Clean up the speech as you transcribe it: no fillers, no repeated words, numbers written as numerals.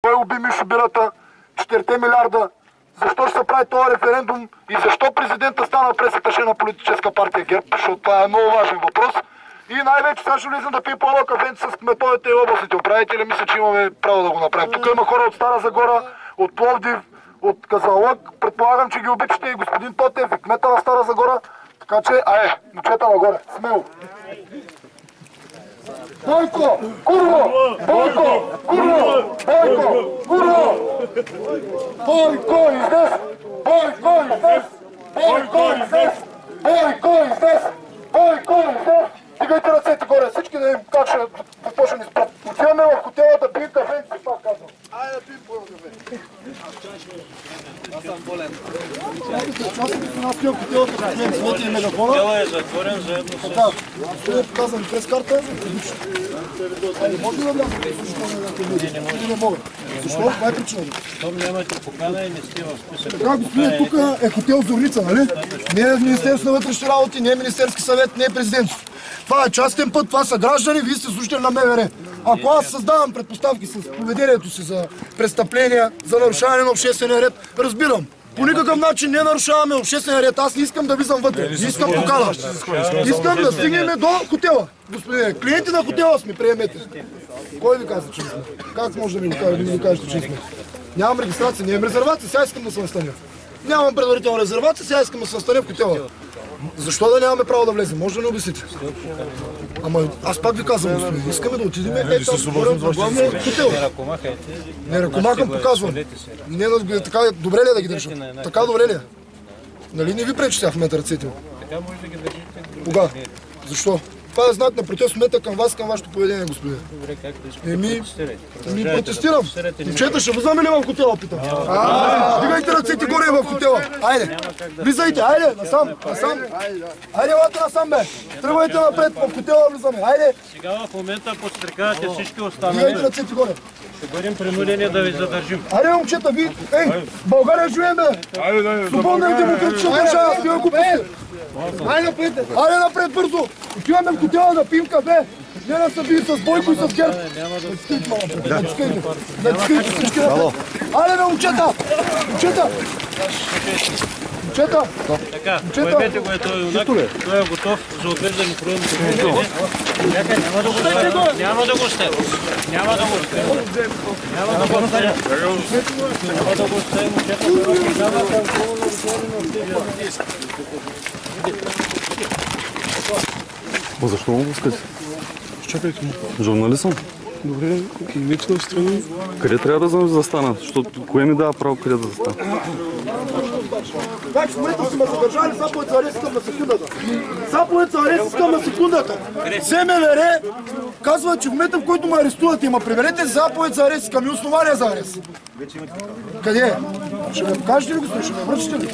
той уби Мишо Бирата, 4 милиарда. Защо ще се прави този референдум и защо президента стана пресаташе на политическа партия ГЕРБ, защото това е много важен въпрос. И най-вече сега ще влизам да пия по-едно кафенце с кметовете и областните управители. Мисля, че имаме право да го направим. Тук има хора от Стара Загора, от Пловдив, от Казанлък. Предполагам, че ги обичате и господин Тотев, и кмета на Стара Загора. Така че, момчета нагоре, смело. Бойко! Курво! Бойко! Курво! Бойко! Курво! Бойко изнес! Бойко изнес! Бойко изнес! Бойко изнес! Бойко изнес! Дигайте ръцете горе, всички да им как ще започне да спрат. Отиваме в хотела да пием кафе, си пак казвам. Айде да пием първо кафе. Аз съм болен. Аз пием в хотелата, да пием своите и мегафона. Хотела е затворен заедно с... Така, ще показвам през карта. Може ли да вляза? Не може. Не мога. Защо? Това е причината. Том нямате покана и не сте в списък. Така, господин, тук е хотел Зорница, нали? Не е Министерство на вътрешни работи, не е Министерски съвет, не е президентство. Това е частен път, това са граждани, вие сте служители на МВР. Ако аз създавам предпоставки с поведението си за престъпления, за нарушаване на обществения ред, разбирам. По никакъв начин не нарушаваме обществения ред. Аз не искам да влизам вътре. Не искам покана. Искам да стигнем до хотела. Господине, клиенти на хотела сме, приемете. Кой ви каза, че сме? Как може да ми кажете, че сме? Нямам регистрация, нямам резервация, сега искам да се настаня. Нямам предварителна резервация, сега искам да се настаня в хотела. Защо да нямаме право да влезем? Може да не обясните? Ама аз пак ви казвам, господин, искаме да отидем главно хотел. Не ръкомахам, показвам. Така добре ли е да ги държа? Така добре ли е? Нали не ви пречи сега в момента ръцете? Така може да ги държите. Кога? Защо? Това е знак на протест в момента към вас, към вашето поведение, господин. Добре, както искате. Протестирам. Момчета, ще влизаме ли в хотела, питам? Дигайте ръцете горе в хотела. Айде, влизайте, айде, насам. Айде, лата насам, бе. Тръгвайте напред, в хотела влизаме, айде. Сега в момента подстрекавате всички останали. Дигайте ръцете горе. Ще бъдем принудени да ви задържим. Айде, момчета, ви, в България живеем, бе. Свободна и демократична държава, с тия глупости. Айде напред бързо! Отиваме в хотела да пием кафе! Не да се бие с Бойко и с ГЕРБ! Натискайте всички напред! Айде бе, момчета! Така, поемете го е този юнак. Той е готов за отвеждане проем. Няма да го оставим. Защо му пускате? Чакайте му. Журналист съм. Добре, нека да страни. Къде трябва да застана? Защото кое ми дава право къде да застана? Значи в момента сме задържали заповед за арест, искам на секундата. Заповед за арест, искам на секундата. СМВР казва, че в момента, в който ме арестувате, има приберете заповед за арест, искам и основания за арест. Къде е? Ще ме покажете ли, господин? Ще ме връчите ли?